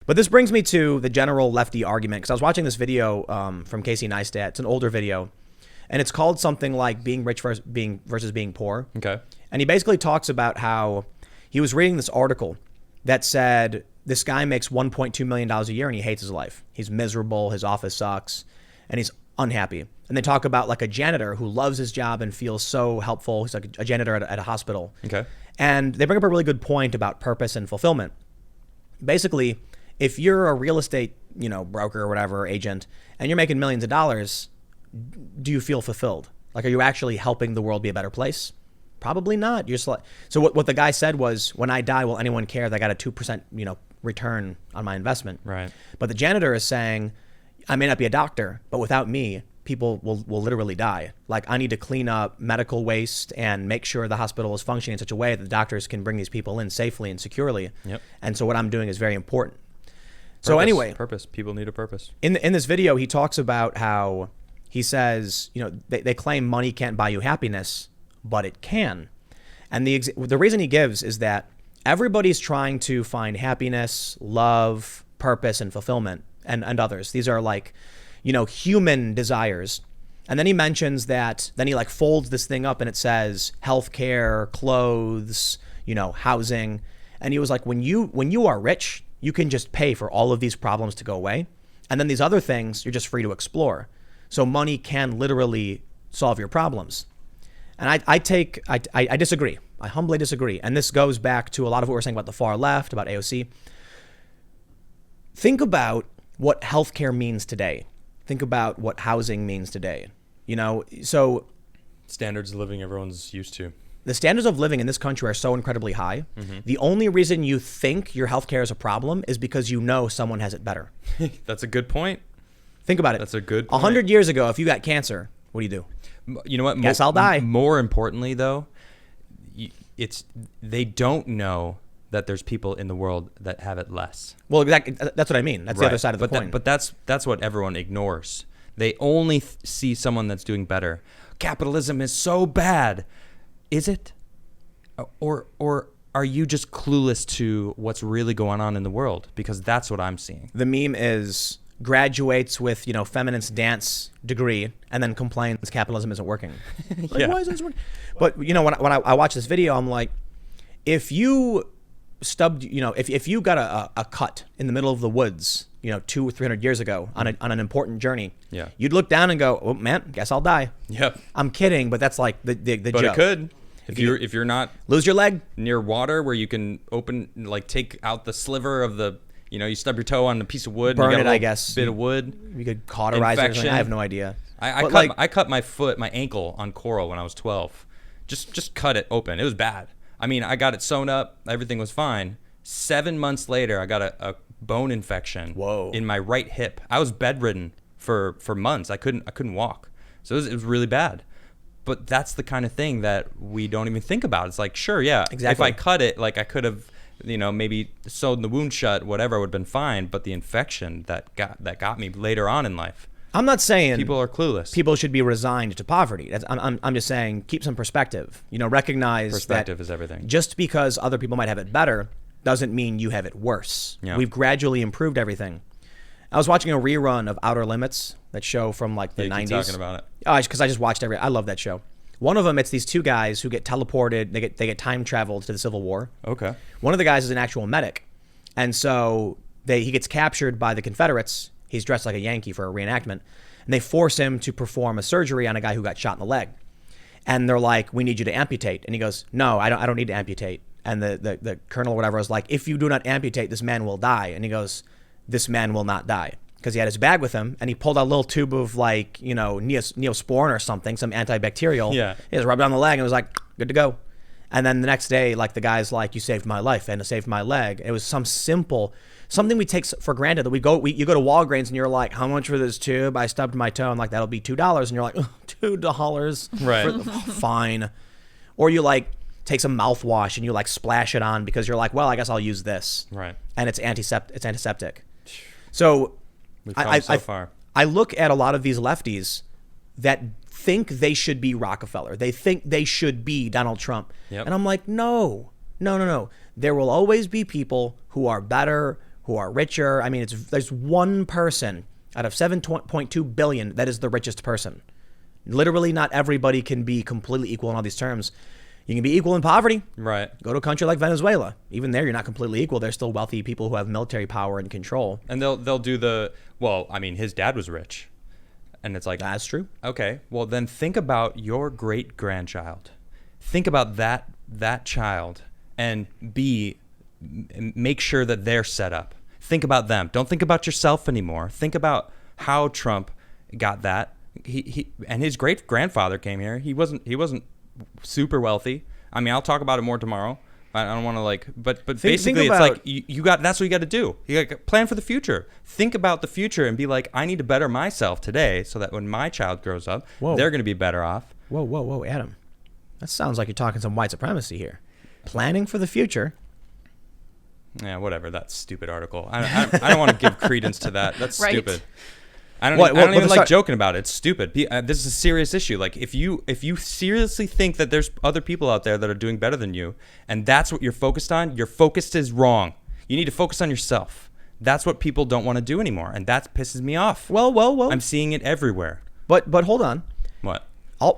But this brings me to the general lefty argument, because I was watching this video from Casey Neistat. It's an older video, and it's called something like being rich versus being poor. Okay. And he basically talks about how he was reading this article that said this guy makes $1.2 million a year and he hates his life. He's miserable. His office sucks and he's unhappy. And they talk about like a janitor who loves his job and feels so helpful. He's like a janitor at a hospital. Okay. And they bring up a really good point about purpose and fulfillment. Basically, if you're a real estate, broker or whatever, agent, and you're making millions of dollars, do you feel fulfilled? Like, are you actually helping the world be a better place? Probably not. You're just like, so what the guy said was, when I die, will anyone care that I got a 2%, return on my investment? Right. But the janitor is saying, I may not be a doctor, but without me, people will literally die. Like, I need to clean up medical waste and make sure the hospital is functioning in such a way that the doctors can bring these people in safely and securely. Yep. And so what I'm doing is very important. Purpose, So anyway, purpose. People need a purpose. in this video, he talks about how he says, they claim money can't buy you happiness, but it can. And the reason he gives is that everybody's trying to find happiness, love, purpose, and fulfillment, and others. These are like, human desires. And then he mentions that, then he like folds this thing up and it says healthcare, clothes, housing. And he was like, when you are rich, you can just pay for all of these problems to go away. And then these other things, you're just free to explore. So money can literally solve your problems. And I disagree. I humbly disagree. And this goes back to a lot of what we're saying about the far left, about AOC. Think about what healthcare means today. Think about what housing means today. So Standards of living everyone's used to. the standards of living in this country are so incredibly high. Mm-hmm. The only reason you think your healthcare is a problem is because someone has it better. That's a good point. Think about it. That's a good point. 100 years ago, if you got cancer, what do you do? You know what? Guess I'll die. More importantly, though, they don't know that there's people in the world that have it less. Well, that's what I mean. That's Right. the other side of the coin. But that's what everyone ignores. They only see someone that's doing better. Capitalism is so bad. Is it? Or are you just clueless to what's really going on in the world? Because that's what I'm seeing. The meme is graduates with, feminist dance degree and then complains capitalism isn't working. Like, Yeah. why isn't this working? But, when I watch this video, I'm like, if you stubbed, if you got a cut in the middle of the woods, 200 or 300 years ago on an important journey, Yeah. you'd look down and go, oh man, guess I'll die. Yep. I'm kidding, but that's like the But joke. it could. If you're not Lose your leg? near water where you can take out the sliver of the, you stub your toe on a piece of wood. Burn and you got it, a I little guess. bit of wood. You could cauterize it or something. Infection. I have no idea. I cut my ankle on coral when I was 12. Just cut it open. It was bad. I mean, I got it sewn up. Everything was fine. 7 months later, I got a bone infection. Whoa. In my right hip. I was bedridden for months. I couldn't walk. So it was really bad. But that's the kind of thing that we don't even think about. It's like, sure, yeah. Exactly. If I cut it, I could have, maybe sewed the wound shut, whatever, would have been fine. But the infection that got me later on in life. I'm not saying People are clueless. people should be resigned to poverty. I'm just saying keep some perspective. Recognize Perspective that is everything. just because other people might have it better doesn't mean you have it worse. Yeah. We've gradually improved everything. I was watching a rerun of Outer Limits, that show from the Yeah, 90s. keep talking about it. Because I just watched I love that show. One of them, it's these two guys who get teleported. They get time traveled to the Civil War. Okay. One of the guys is an actual medic, and so he gets captured by the Confederates. He's dressed like a Yankee for a reenactment, and they force him to perform a surgery on a guy who got shot in the leg. And they're like, "We need you to amputate," and he goes, "No, I don't need to amputate." And the colonel or whatever was like, "If you do not amputate, this man will die." And he goes, "This man will not die." Because he had his bag with him, and he pulled out a little tube of Neosporin or something, some antibacterial. Yeah. He just rubbed it on the leg and was like, good to go. And then the next day, the guy's like, you saved my life and it saved my leg. It was something we take for granted that you go to Walgreens and you're like, how much for this tube? I stubbed my toe. I'm like, that'll be $2. And you're like, $2. Right. Fine. Or you take some mouthwash and you splash it on because you're like, well, I guess I'll use this. Right. And it's antiseptic. So We've come so far. I look at a lot of these lefties that think they should be Rockefeller. They think they should be Donald Trump. Yep. And I'm like, no. There will always be people who are better, who are richer. I mean, there's one person out of 7.2 billion that is the richest person. Literally, not everybody can be completely equal in all these terms. You can be equal in poverty. Right. Go to a country like Venezuela. Even there, you're not completely equal. There's still wealthy people who have military power and control. And they'll do well, I mean, his dad was rich. And it's like, that's true. Okay, well then think about your great grandchild. Think about that child and make sure that they're set up. Think about them. Don't think about yourself anymore. Think about how Trump got that. He and his great grandfather came here. He wasn't super wealthy. I mean, I'll talk about it more tomorrow. I don't want to but basically it's like that's what you got to do. You got to plan for the future. Think about the future and be like, I need to better myself today so that when my child grows up, they're going to be better off. Whoa, Adam. That sounds like you're talking some white supremacy here. Planning for the future. Yeah, whatever. That stupid article. I don't want to give credence to that. That's right. stupid. I don't even like joking about it. It's stupid. This is a serious issue. Like if you seriously think that there's other people out there that are doing better than you, and that's what you're focused on, your focus is wrong. You need to focus on yourself. That's what people don't want to do anymore, and that pisses me off. Well. I'm seeing it everywhere. But hold on. What?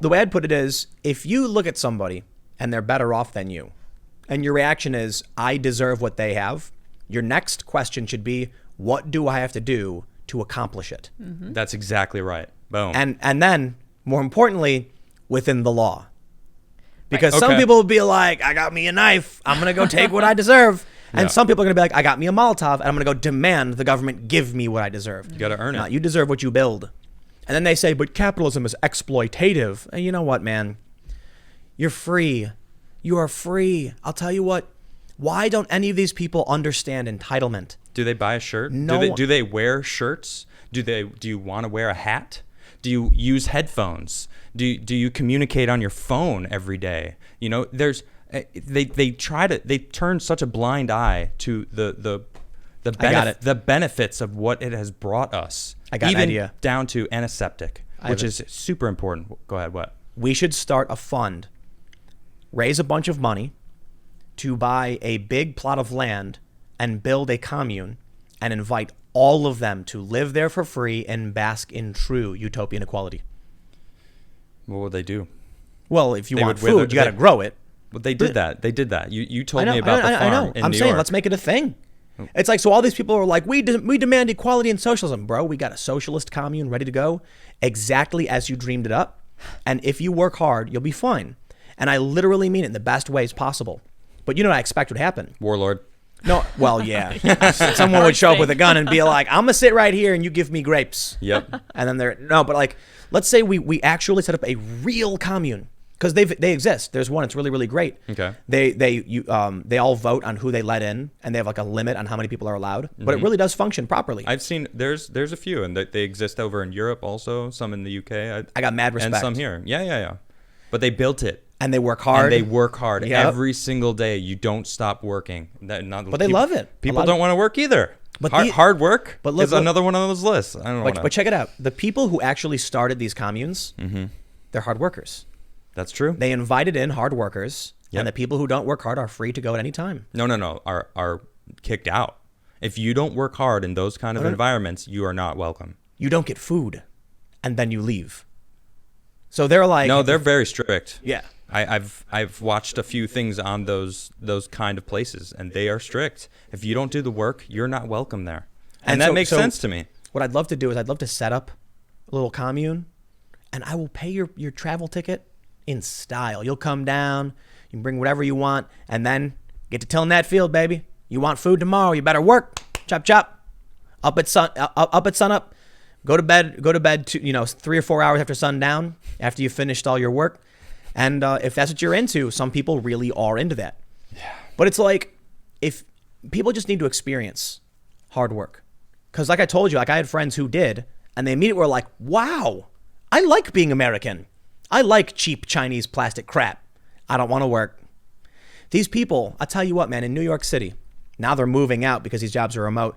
The way I'd put it is, if you look at somebody and they're better off than you, and your reaction is, I deserve what they have, your next question should be, what do I have to do to accomplish it? Mm-hmm. That's exactly right. Boom. And then, more importantly, within the law. Because some people will be like, I got me a knife. I'm going to go take what I deserve. And some people are going to be like, I got me a Molotov, and I'm going to go demand the government give me what I deserve. You got to earn it. You deserve what you build. And then they say, but capitalism is exploitative. And you know what, man? You're free. You are free. I'll tell you what. Why don't any of these people understand entitlement? Do they buy a shirt? No. Do they wear shirts? Do you want to wear a hat? Do you use headphones? Do you communicate on your phone every day? You know, they turn such a blind eye to the benefits of what it has brought us. I got an idea. Down to antiseptic, which is super important. Go ahead. What? We should start a fund, raise a bunch of money to buy a big plot of land and build a commune and invite all of them to live there for free and bask in true utopian equality. What would they do? Well, if you want food, you got to grow it. But they did that. They did that. You told me about the farm I know. in I'm New saying York. let's make it a thing. It's like, so all these people are like, we demand equality and socialism. Bro, we got a socialist commune ready to go exactly as you dreamed it up. And if you work hard, you'll be fine. And I literally mean it in the best ways possible. But you know what I expect would happen? Warlord. No, well, yeah. Someone would show up with a gun and be like, I'm going to sit right here and you give me grapes. Yep. And then but like, let's say we actually set up a real commune. Because they exist. There's one. It's really, really great. Okay. They all vote on who they let in, and they have like a limit on how many people are allowed. But it really does function properly. I've seen there's a few, and they exist over in Europe also. Some in the UK. I got mad respect. And some here. Yeah. But they built it. And they work hard. Yep. Every single day. You don't stop working. But they love it. People don't want to work either. But hard work is another one on those lists. I don't know. But check it out. The people who actually started these communes, they're hard workers. That's true. They invited in hard workers, and the people who don't work hard are free to go at any time. No. Are kicked out. If you don't work hard in those kind of environments, you are not welcome. You don't get food, and then you leave. So they're like... No, they're very strict. Yeah. I've watched a few things on those kind of places, and they are strict. If you don't do the work, you're not welcome there. And that makes sense to me. What I'd love to do is I'd love to set up a little commune, and I will pay your travel ticket in style. You'll come down, you can bring whatever you want, and then get to tilling that field, baby. You want food tomorrow, you better work. Chop chop. Up at sunup. Go to bed 3 or 4 hours after sundown, after you've finished all your work. And if that's what you're into, some people really are into that. Yeah. But it's like, if people just need to experience hard work. Because like I told you, like I had friends who did, and they immediately were like, wow, I like being American. I like cheap Chinese plastic crap. I don't want to work. These people, I'll tell you what, man, in New York City, now they're moving out because these jobs are remote.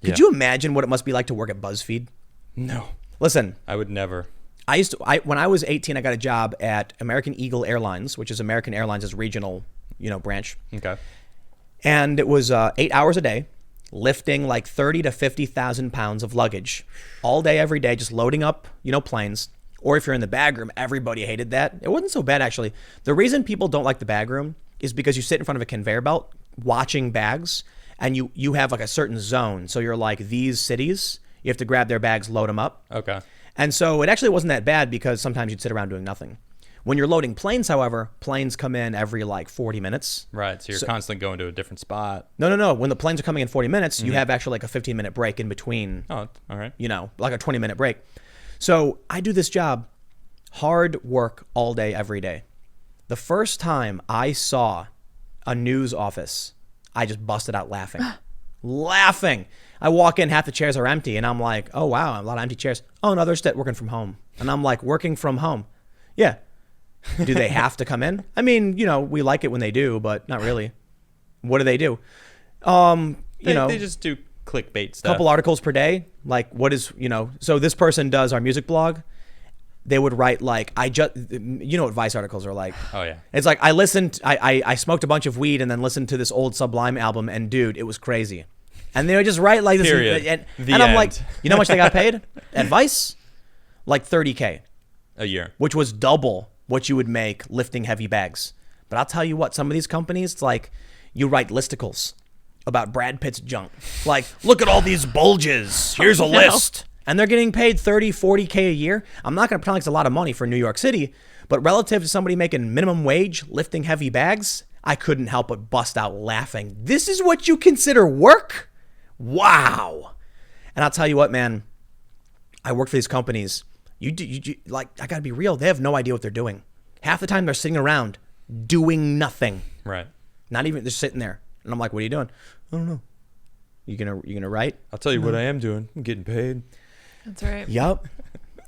Could you imagine what it must be like to work at BuzzFeed? No. Listen. I would never. When I was 18, I got a job at American Eagle Airlines, which is American Airlines' regional, branch. Okay. And it was 8 hours a day, lifting like 30 to 50,000 pounds of luggage all day, every day, just loading up, planes. Or if you're in the bag room, everybody hated that. It wasn't so bad, actually. The reason people don't like the bag room is because you sit in front of a conveyor belt watching bags, and you have like a certain zone. So you're like, these cities, you have to grab their bags, load them up. Okay. And so it actually wasn't that bad because sometimes you'd sit around doing nothing. When you're loading planes, however, planes come in every like 40 minutes. Right. So you're constantly going to a different spot. No. When the planes are coming in 40 minutes, you have actually like a 15-minute break in between. Oh, all right. Like a 20-minute break. So I do this job, hard work all day, every day. The first time I saw a news office, I just busted out laughing. Laughing. I walk in, half the chairs are empty, and I'm like, oh, wow, a lot of empty chairs. Oh, no, they're still working from home. And I'm like, working from home? Yeah. Do they have to come in? I mean, we like it when they do, but not really. What do they do? They just do clickbait stuff. Couple articles per day. Like, what is, so this person does our music blog. They would write like, what Vice articles are like. Oh, yeah. It's like, I smoked a bunch of weed and then listened to this old Sublime album, and dude, it was crazy. And they would just write like this. Period. And I'm like, you know how much they got paid at Vice? Like $30K. A year. Which was double what you would make lifting heavy bags. But I'll tell you what, some of these companies, it's like you write listicles about Brad Pitt's junk. Like, look at all these bulges. Here's a list. And they're getting paid 30, 40K a year. I'm not going to pretend like it's a lot of money for New York City, but relative to somebody making minimum wage lifting heavy bags, I couldn't help but bust out laughing. This is what you consider work? Wow. And I'll tell you what, man, I work for these companies. You I got to be real. They have no idea what they're doing. Half the time they're sitting around doing nothing. Right. Not even, they're sitting there. And I'm like, what are you doing? I don't know. You gonna write? I'll tell you what I am doing. I'm getting paid. That's right. Yup.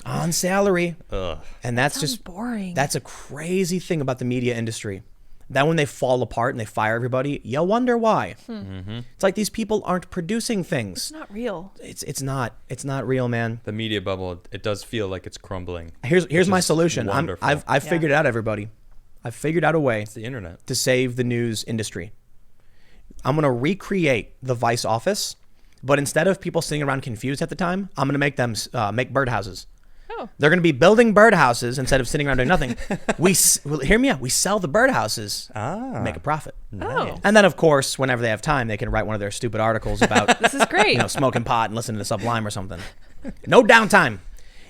On salary. Ugh. And that's Sounds just boring. That's a crazy thing about the media industry. Then when they fall apart and they fire everybody, you wonder why. Mm-hmm. It's like these people aren't producing things. It's not real. It's not real, man. The media bubble, it does feel like it's crumbling. Here's my solution. Wonderful. I've figured it out, everybody. I've figured out a way It's the internet. to save the news industry. I'm going to recreate the Vice office, but instead of people sitting around confused at the time, I'm going to make them make birdhouses. Oh. They're going to be building birdhouses instead of sitting around doing nothing. Hear me out. We sell the birdhouses, make a profit. Oh. And then, of course, whenever they have time, they can write one of their stupid articles about This is great. smoking pot and listening to Sublime or something. No downtime.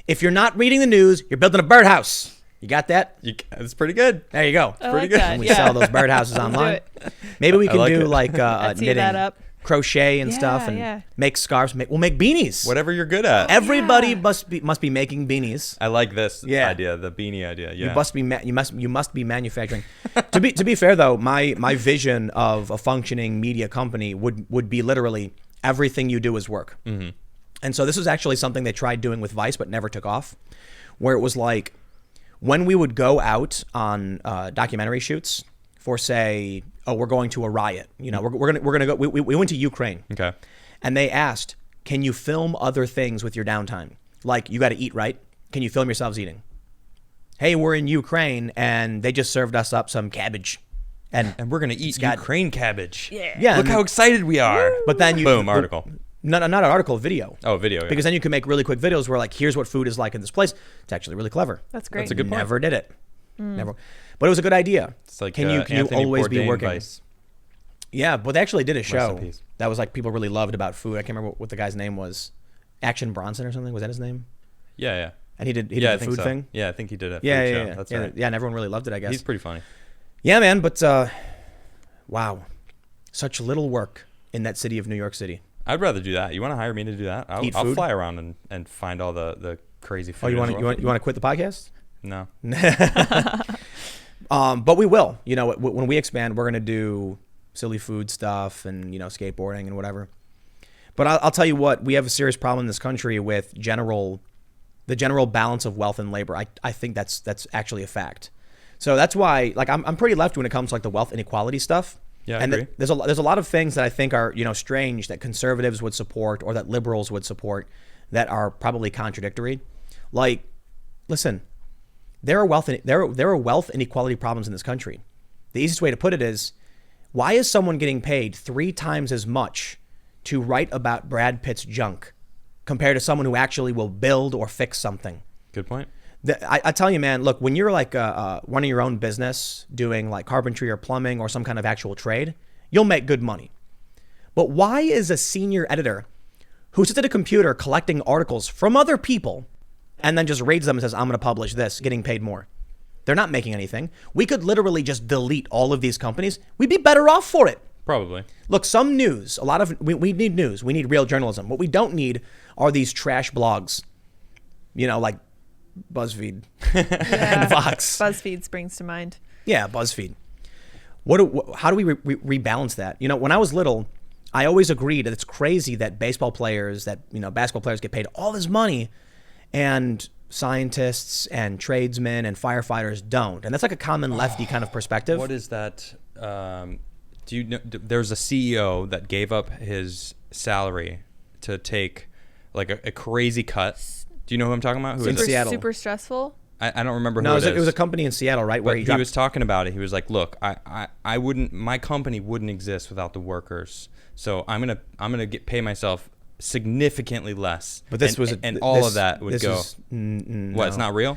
If you're not reading the news, you're building a birdhouse. You got that? It's pretty good. There you go. I pretty like good. that. And we Yeah. sell those birdhouses online. Do it. Maybe we can like do it. like Etsy knitting, that up. crochet and Yeah, stuff, and yeah. make scarves. We'll make beanies. Whatever you're good at. Everybody Yeah. must be making beanies. I like this Yeah. idea, the beanie idea. Yeah. You must be manufacturing. to be fair though, my vision of a functioning media company would be literally everything you do is work. Mm-hmm. And so this was actually something they tried doing with Vice, but never took off. Where it was like when we would go out on documentary shoots for, say, we're going to a riot. We're gonna go. We went to Ukraine. Okay. And they asked, can you film other things with your downtime? Like, you got to eat, right? Can you film yourselves eating? Hey, we're in Ukraine, and they just served us up some cabbage. And we're going to eat Ukraine cabbage. Yeah. Look how excited we are. But then you... Boom, article. Not an article, video. Oh, video. Yeah. Because then you can make really quick videos where, like, here's what food is like in this place. It's actually really clever. That's great. That's a good point. Never did it. Never. But it was a good idea. It's like can you Anthony always be Bourdain working? Vice. Yeah, but they actually did a show in peace. that was like people really loved about food. I can't remember what the guy's name was. Action Bronson or something. Was that his name? Yeah, yeah. And he did I the think food so. thing. Yeah, I think he did a food Yeah, show. yeah. That's yeah, right. yeah, and everyone really loved it, I guess. He's pretty funny. Yeah, man, but wow. Such little work in that city of New York City. I'd rather do that. You want to hire me to do that? Eat I'll food? fly around and find all the crazy food. Oh, you in the want world. to quit the podcast? No. But we will. When we expand, we're going to do silly food stuff and, skateboarding and whatever. But I'll tell you what, we have a serious problem in this country with the general balance of wealth and labor. I think that's actually a fact. So that's why, like, I'm pretty left when it comes to like the wealth inequality stuff. Yeah, I and agree. there's a lot of things that I think are, strange that conservatives would support or that liberals would support that are probably contradictory. Like, listen, there are wealth inequality problems in this country. The easiest way to put it is, why is someone getting paid 3 times as much to write about Brad Pitt's junk compared to someone who actually will build or fix something? Good point. I tell you, man, look, when you're like running your own business, doing like carpentry or plumbing or some kind of actual trade, you'll make good money. But why is a senior editor who sits at a computer collecting articles from other people and then just reads them and says, I'm going to publish this, getting paid more? They're not making anything. We could literally just delete all of these companies. We'd be better off for it. Probably. Look, some news, we need news. We need real journalism. What we don't need are these trash blogs, like BuzzFeed and Fox. BuzzFeed springs to mind. Yeah, BuzzFeed. How do we rebalance that? When I was little, I always agreed that it's crazy that basketball players get paid all this money and scientists and tradesmen and firefighters don't. And that's like a common lefty kind of perspective. What is that? Do you know, there's a CEO that gave up his salary to take like a crazy cut. Do you know who I'm talking about? Who in is it? Seattle. Super stressful. I don't remember who No, it is. it was a company in Seattle, right? But he was talking about it. He was like, "Look, I wouldn't. My company wouldn't exist without the workers. So I'm gonna pay myself significantly less." But this all of that would go. No. What? It's not real,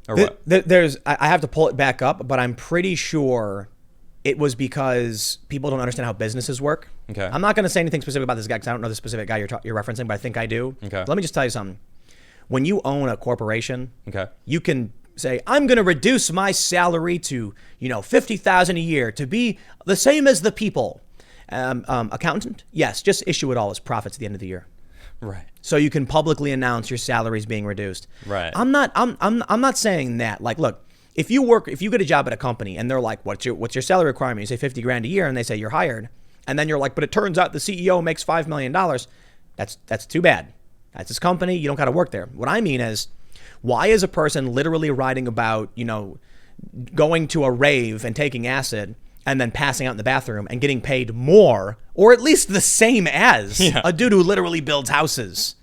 or what? I have to pull it back up, but I'm pretty sure it was because people don't understand how businesses work. Okay. I'm not going to say anything specific about this guy because I don't know the specific guy you're referencing, but I think I do. Okay. Let me just tell you something. When you own a corporation, Okay. you can say, I'm going to reduce my salary to, $50,000 a year to be the same as the people. Accountant? Yes, just issue it all as profits at the end of the year. Right. So you can publicly announce your salary is being reduced. Right. I'm not saying that. Like, look, if you get a job at a company and they're like, what's your salary requirement? You say 50 grand a year and they say you're hired. And then you're like, but it turns out the CEO makes $5 million. That's too bad. That's his company. You don't got to work there. What I mean is, why is a person literally writing about, going to a rave and taking acid and then passing out in the bathroom and getting paid more, or at least the same as a dude who literally builds houses?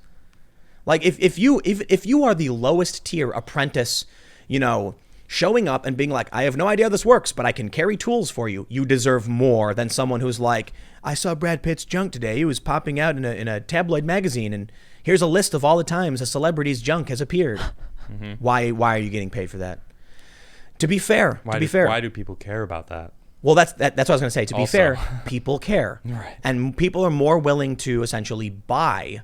Like if you are the lowest tier apprentice, showing up and being like, I have no idea how this works, but I can carry tools for you, you deserve more than someone who's like, I saw Brad Pitt's junk today. He was popping out in a tabloid magazine, and here's a list of all the times a celebrity's junk has appeared. Mm-hmm. Why are you getting paid for that? To be fair, Why do people care about that? Well, that's what I was going to say. To be Also. fair, people care. Right. And people are more willing to essentially buy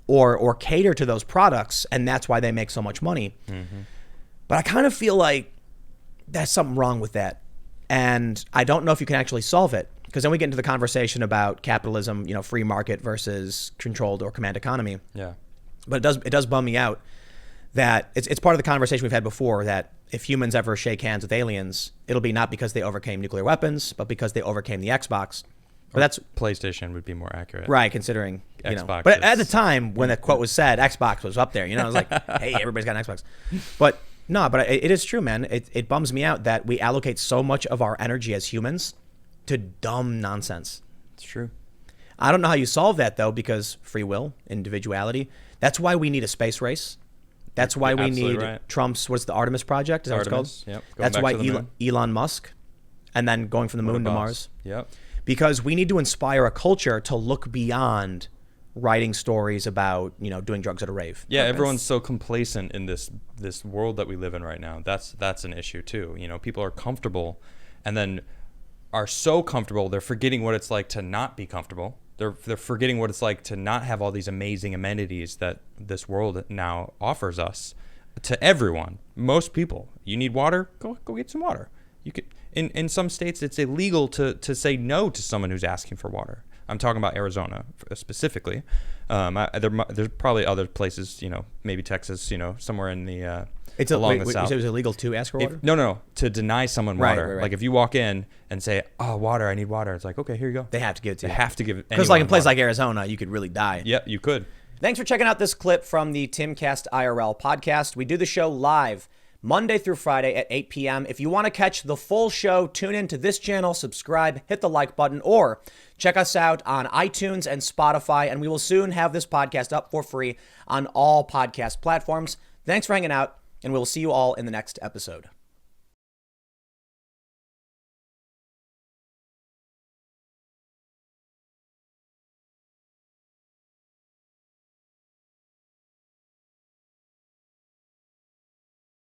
or cater to those products, and that's why they make so much money. Mm-hmm. But I kind of feel like there's something wrong with that. And I don't know if you can actually solve it, because then we get into the conversation about capitalism, free market versus controlled or command economy. Yeah. But it does bum me out that it's part of the conversation we've had before, that if humans ever shake hands with aliens, it'll be not because they overcame nuclear weapons, but because they overcame the Xbox. But that's PlayStation would be more accurate. right, considering Xbox But at the time when the quote was said, Xbox was up there. It was like, hey, everybody's got an Xbox. But no, but it is true, man. It bums me out that we allocate so much of our energy as humans to dumb nonsense. It's true. I don't know how you solve that, though, because free will, individuality. That's why we need a space race. That's why we need Trump's, what's the Artemis project? Is that what it's called? Yep. That's why Elon Musk, and then going from the moon to Mars. Yep. Because we need to inspire a culture to look beyond writing stories about, doing drugs at a rave. Yeah, everyone's so complacent in this world that we live in right now. That's an issue too. People are comfortable, and then are so comfortable they're forgetting what it's like to not be comfortable. They're forgetting what it's like to not have all these amazing amenities that this world now offers us to everyone. Most people, you need water, go get some water. You could in some states it's illegal to say no to someone who's asking for water. I'm talking about Arizona specifically. There's probably other places, maybe Texas, somewhere in the along the south. You said it was illegal to ask for water? No, to deny someone water. Right. Like if you walk in and say, "Oh, water, I need water," it's like, okay, here you go. They have to give it to you. They have to give it. Because like in places like Arizona, you could really die. Yep, you could. Thanks for checking out this clip from the Timcast IRL podcast. We do the show live Monday through Friday at 8 p.m. If you want to catch the full show, tune in to this channel, subscribe, hit the like button, or check us out on iTunes and Spotify, and we will soon have this podcast up for free on all podcast platforms. Thanks for hanging out, and we'll see you all in the next episode.